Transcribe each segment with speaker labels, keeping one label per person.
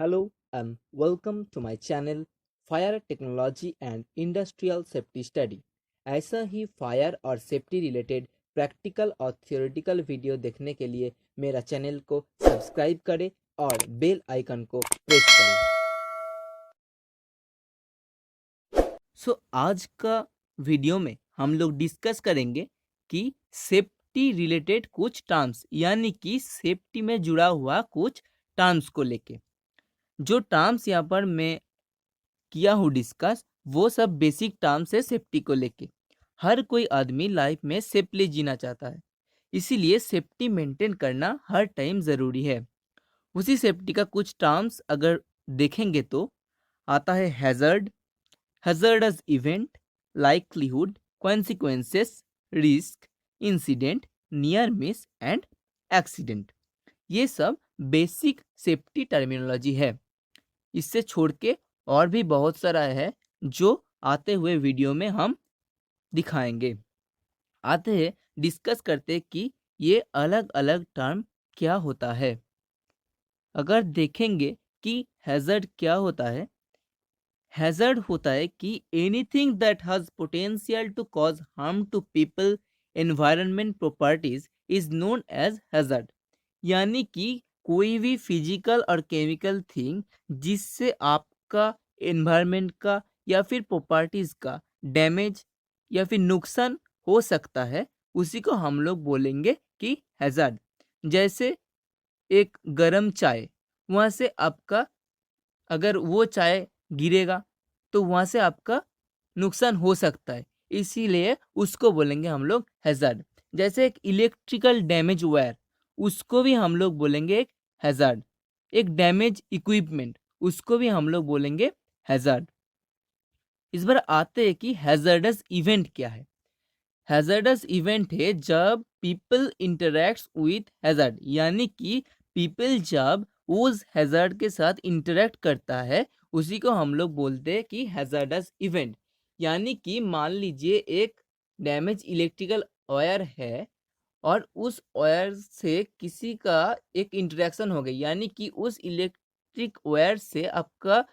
Speaker 1: Hello and welcome to my channel Fire Technology and Industrial Safety Study। ऐसा ही fire और safety related practical और theoretical video देखने के लिए मेरा चैनल को सब्सक्राइब करें और बेल आइकन को प्रेस करें। आज का वीडियो में हम लोग डिस्कस करेंगे कि सेफ्टी रिलेटेड कुछ टर्म्स यानी कि सेफ्टी में जुड़ा हुआ कुछ टर्म्स को लेके। जो टर्म्स यहाँ पर मैं किया हूँ डिस्कस, वो सब बेसिक टर्म्स है सेफ्टी को लेके। हर कोई आदमी लाइफ में सेफली जीना चाहता है, इसीलिए सेफ्टी मेंटेन करना हर टाइम ज़रूरी है। उसी सेफ्टी का कुछ टर्म्स अगर देखेंगे तो आता है hazard, हैज़र्डस event, likelihood, consequences, risk, incident, near miss and accident. ये सब बेसिक सेफ्टी टर्मिनोलॉजी है। इससे छोड़ के और भी बहुत सारा है जो आते हुए वीडियो में हम दिखाएंगे। आते हैं डिस्कस करते कि ये अलग अलग टर्म क्या होता है। अगर देखेंगे कि हैज़र्ड क्या होता है, हैज़र्ड होता है कि anything that has potential to cause harm to people, environment, properties is known as hazard. यानी कि कोई भी फिजिकल और केमिकल थिंग जिससे आपका एनवायरनमेंट का या फिर प्रॉपर्टीज का डैमेज या फिर नुकसान हो सकता है, उसी को हम लोग बोलेंगे कि हैज़र्ड। जैसे एक गरम चाय, वहाँ से आपका अगर वो चाय गिरेगा तो वहाँ से आपका नुकसान हो सकता है, इसीलिए उसको बोलेंगे हम लोग हैज़र्ड। जैसे एक इलेक्ट्रिकल डैमेज वायर, उसको भी हम लोग बोलेंगे एक हैज़र्ड। एक डैमेज इक्विपमेंट, उसको भी हम लोग बोलेंगे हैज़र्ड। इस बार आते हैं कि हैज़र्डस इवेंट क्या है। हैज़र्डस इवेंट है जब पीपल इंटरैक्ट्स विथ हैज़र्ड, यानी कि पीपल जब उस हैज़र्ड के साथ इंटरैक्ट करता है, उसी को हम लोग बोलते हैं कि हैज़र्डस इवेंट। यानी कि मान लीजिए एक डैमेज इलेक्ट्रिकल वायर है और उस वायर से किसी का एक इंटरेक्शन हो गई, यानी कि उस इलेक्ट्रिक वायर से आपका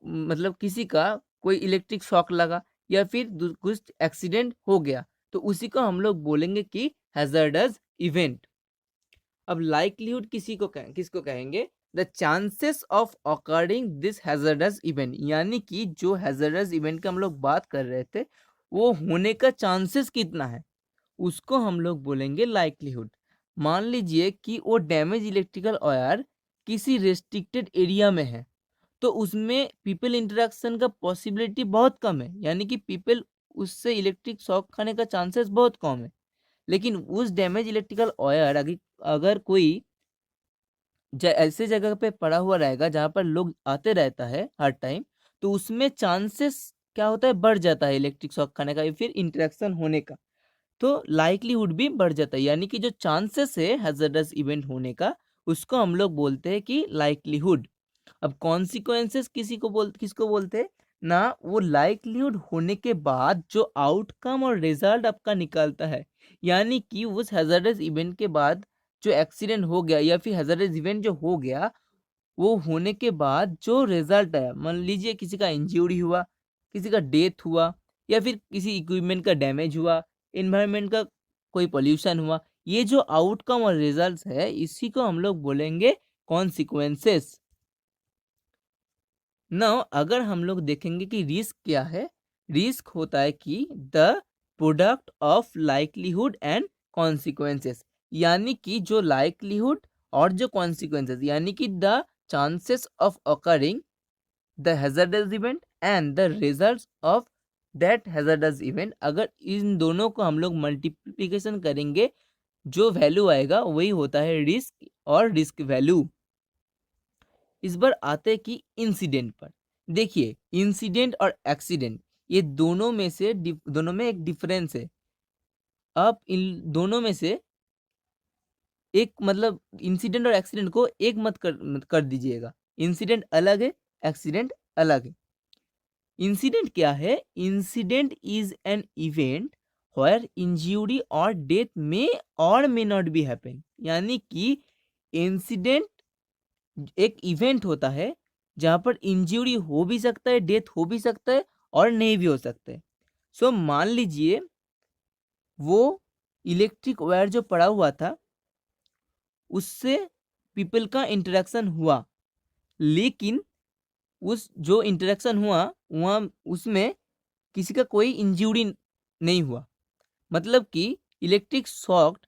Speaker 1: मतलब किसी का कोई इलेक्ट्रिक शॉक लगा या फिर कुछ एक्सीडेंट हो गया, तो उसी को हम लोग बोलेंगे कि हैज़र्डस इवेंट। अब लाइक्लीहुड किसको कहेंगे? The chances of occurring this हैज़र्डस event, यानी कि जो हैज़र्डस इवेंट की हम लोग बात कर रहे थे, वो होने का चांसेस कितना है, उसको हम लोग बोलेंगे लाइक्लीहुड। मान लीजिए कि वो डैमेज इलेक्ट्रिकल वायर किसी रेस्ट्रिक्टेड एरिया में है, तो उसमें पीपल इंटरेक्शन का पॉसिबिलिटी बहुत कम है, यानी कि पीपल उससे इलेक्ट्रिक शॉक खाने का चांसेस बहुत कम है। लेकिन उस डैमेज इलेक्ट्रिकल वायर अगर कोई ऐसे जगह पे पड़ा हुआ रहेगा जहाँ पर लोग आते रहता है हर टाइम, तो उसमें चांसेस क्या होता है, बढ़ जाता है इलेक्ट्रिक शॉक खाने का या फिर इंटरेक्शन होने का। तो लाइक्लीहुड भी बढ़ जाता है, यानी कि जो चांसेस है हैज़र्डस इवेंट होने का, उसको हम लोग बोलते हैं कि लाइक्लीहुड। अब कॉन्सिक्वेंसेस किसको बोलते हैं ना, वो लाइक्लीहुड होने के बाद जो आउटकम और रिजल्ट आपका निकलता है, यानी कि उस हैज़र्डस इवेंट के बाद जो एक्सीडेंट हो गया या फिर हैज़र्डस इवेंट जो हो गया, वो होने के बाद जो रिजल्ट आया, मान लीजिए किसी का इंजरी हुआ, किसी का डेथ हुआ या फिर किसी इक्विपमेंट का डैमेज हुआ, इन्वायरमेंट का कोई पोल्यूशन हुआ, ये जो आउटकम और रिजल्ट्स है, इसी को हम लोग बोलेंगे कॉन्सिक्वेंसेस। नाउ अगर हम लोग देखेंगे कि रिस्क क्या है, रिस्क होता है कि the product of likelihood and consequences, यानी कि जो लाइक्लीहुड और जो कॉन्सिक्वेंसेस, यानी कि the chances of occurring the हैज़र्डस event and the results of that हैज़र्डस event, अगर इन दोनों को हम लोग मल्टीप्लिकेशन करेंगे, जो वैल्यू आएगा वही होता है रिस्क और रिस्क वैल्यू। इस बार आते हैं कि इंसिडेंट पर। देखिए, इंसिडेंट और एक्सीडेंट, ये दोनों में एक डिफरेंस है। आप इन दोनों में से एक मतलब इंसिडेंट और एक्सीडेंट को एक मत कर दीजिएगा। इंसिडेंट अलग है, एक्सीडेंट अलग है। इंसिडेंट क्या है? Incident is an event where injury और death may not be happen, यानी कि इंसिडेंट एक इवेंट होता है जहाँ पर इंजरी हो भी सकता है, डेथ हो भी सकता है और नहीं भी हो सकता है। सो मान लीजिए वो इलेक्ट्रिक वायर जो पड़ा हुआ था उससे पीपल का इंटरेक्शन हुआ, लेकिन उस जो इंटरेक्शन हुआ वहाँ उसमें किसी का कोई इंजरी नहीं हुआ, मतलब कि इलेक्ट्रिक शॉक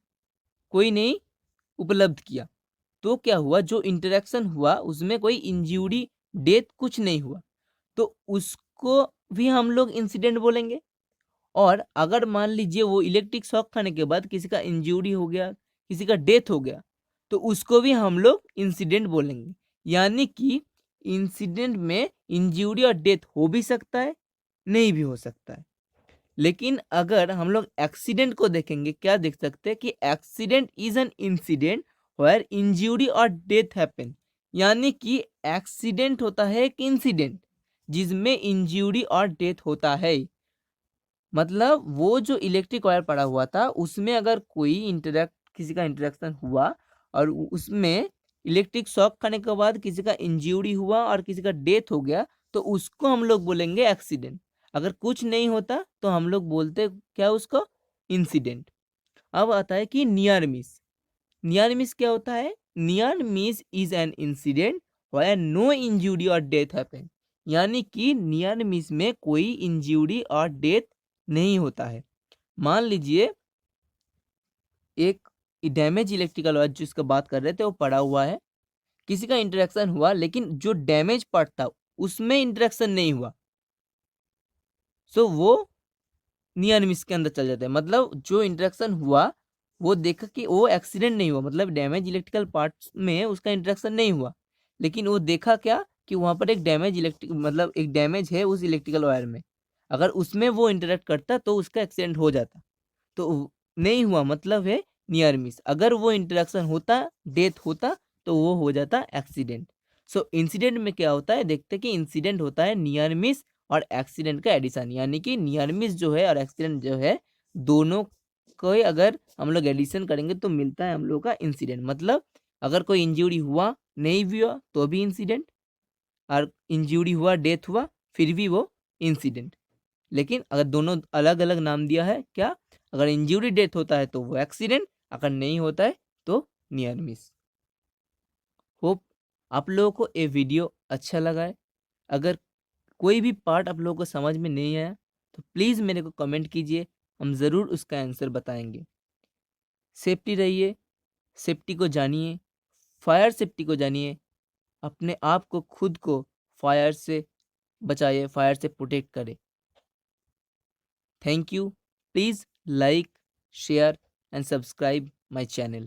Speaker 1: कोई नहीं उपलब्ध किया। तो क्या हुआ, जो इंटरेक्शन हुआ उसमें कोई इंजरी डेथ कुछ नहीं हुआ, तो उसको भी हम लोग इंसिडेंट बोलेंगे। और अगर मान लीजिए वो इलेक्ट्रिक शॉक खाने के बाद किसी का इंजरी हो गया, किसी का डेथ हो गया, तो उसको भी हम लोग इंसिडेंट बोलेंगे। यानी कि इंसिडेंट में इंजरी और डेथ हो भी सकता है, नहीं भी हो सकता है। लेकिन अगर हम लोग एक्सीडेंट को देखेंगे, क्या देख सकते हैं कि accident is an incident where injury और डेथ हैपन। यानी कि एक्सीडेंट होता है एक इंसिडेंट जिसमें इंजरी और डेथ होता है। मतलब वो जो इलेक्ट्रिक वायर पड़ा हुआ था उसमें अगर कोई इंटरेक्ट किसी का इंटरेक्शन हुआ और उसमें इलेक्ट्रिक शॉक खाने के बाद किसी का इंजरी हुआ और किसी का डेथ हो गया, तो उसको हम लोग बोलेंगे एक्सीडेंट। अगर कुछ नहीं होता तो हम लोग बोलते क्या उसको, इंसिडेंट। अब आता है कि नियर मिस। नियर मिस क्या होता है? Near miss is an incident where no injury और डेथ हैपन। यानी कि नियर मिस में कोई इंजरी और डेथ नहीं होता है। मान लीजिए एक डैमेज इलेक्ट्रिकल वायर जिसका बात कर रहे थे वो पड़ा हुआ है, किसी का इंटरेक्शन हुआ लेकिन जो डैमेज पार्ट था उसमें इंटरेक्शन नहीं हुआ, सो वो नियर मिस के अंदर चल जाता है। मतलब जो इंटरेक्शन हुआ वो देखा कि वो एक्सीडेंट नहीं हुआ, मतलब डैमेज इलेक्ट्रिकल पार्ट्स में उसका इंटरेक्शन नहीं हुआ, लेकिन वो देखा क्या कि वहाँ पर एक डैमेज इलेक्ट्रिक मतलब एक डैमेज है उस इलेक्ट्रिकल वायर में, अगर उसमें वो इंटरेक्ट करता तो उसका एक्सीडेंट हो जाता। तो नहीं हुआ मतलब है नियर मिस। अगर वो इंटरेक्शन होता, डेथ होता, तो वो हो जाता एक्सीडेंट। सो इंसिडेंट में क्या होता है, देखते कि इंसिडेंट होता है नियर मिस और एक्सीडेंट का एडिशन। यानी कि नियर मिस जो है और एक्सीडेंट जो है दोनों को अगर हम लोग एडिशन करेंगे तो मिलता है हम लोग का इंसिडेंट। मतलब अगर कोई इंजरी हुआ नहीं भी हुआ तो भी इंसिडेंट, और इंजरी हुआ डेथ हुआ फिर भी वो इंसिडेंट। लेकिन अगर दोनों अलग अलग नाम दिया है क्या, अगर इंजरी डेथ होता है तो वो एक्सीडेंट, अगर नहीं होता है तो नियर मिस। होप आप लोगों को ये वीडियो अच्छा लगा है। अगर कोई भी पार्ट आप लोगों को समझ में नहीं आया तो प्लीज़ मेरे को कमेंट कीजिए, हम ज़रूर उसका आंसर बताएंगे। सेफ्टी रहिए, सेफ्टी को जानिए, फायर सेफ्टी को जानिए, अपने आप को खुद को फायर से बचाइए, फायर से प्रोटेक्ट करें। Thank you. Please like, share and subscribe my channel.